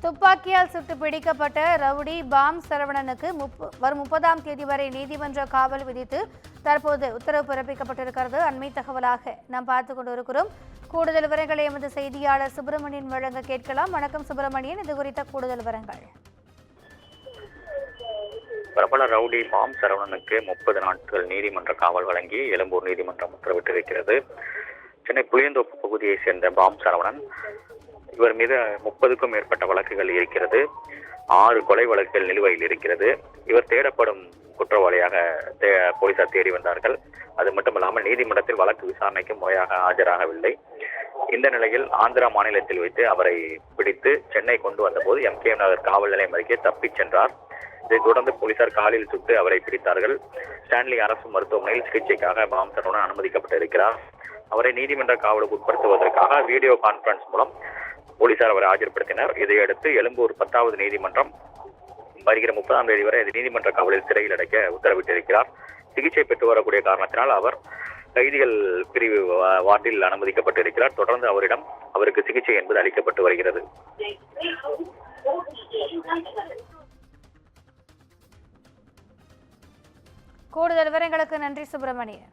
துப்பாக்கியால் சுட்டு பிடிக்கப்பட்ட ரவுடி பாம் சரவணனுக்கு வரும் 30ஆம் தேதி வரை நீதிமன்ற காவல் விதித்து தற்போது உத்தரவு பிறப்பிக்கப்பட்டிருக்கிறது. அண்மை தகவலாக நாம் பார்த்துக் கொண்டிருக்கிறோம். கூடுதல் விவரங்களை எமது செய்தியாளர் சுப்பிரமணியன் வழங்க கேட்கலாம். வணக்கம் சுப்பிரமணியன், இது குறித்த கூடுதல் விவரங்கள். பிரபல ரவுடி பாம் சரவணனுக்கு 30 நாட்கள் நீதிமன்ற காவல் வழங்கி எழும்பூர் நீதிமன்றம் உத்தரவிட்டிருக்கிறது. சென்னை புளியந்தோப்பு பகுதியை சேர்ந்த பாம் சரவணன், இவர் மீது 30க்கும் மேற்பட்ட வழக்குகள் இருக்கிறது. 6 கொலை வழக்குகள் நிலுவையில் இருக்கிறது. இவர் தேடப்படும் குற்றவாளியாக போலீசார் தேடி வந்தார்கள். அது மட்டுமல்லாமல் நீதிமன்றத்தில் வழக்கு விசாரணைக்கு முறையாக ஆஜராகவில்லை. இந்த நிலையில் ஆந்திரா மாநிலத்தில் வைத்து அவரை பிடித்து சென்னை கொண்டு வந்தபோது MKM நகர் காவல் நிலையம் அருகே தப்பிச் சென்றார். இதைத் தொடர்ந்து போலீசார் காலில் சுட்டு அவரை பிடித்தார்கள். ஸ்டான்லி அரசு மருத்துவமனையில் சிகிச்சைக்காக பாம் சரவணன் அனுமதிக்கப்பட்டிருக்கிறார். அவரை நீதிமன்ற காவலுக்கு உட்படுத்துவதற்காக வீடியோ கான்பரன்ஸ் மூலம் போலீசார் அவரை ஆஜர்படுத்தினர். இதையடுத்து எழும்பூர் 10வது நீதிமன்றம் வருகிற 30ஆம் தேதி வரை நீதிமன்ற காவலில் சிறையில் அடைக்க உத்தரவிட்டிருக்கிறார். சிகிச்சை பெற்று வரக்கூடிய காரணத்தினால் அவர் கைதிகள் பிரிவு வார்டில் அனுமதிக்கப்பட்டிருக்கிறார். தொடர்ந்து அவருக்கு சிகிச்சை என்பது அளிக்கப்பட்டு வருகிறது. கூடுதல் விவரங்களுக்கு நன்றி சுப்பிரமணியன்.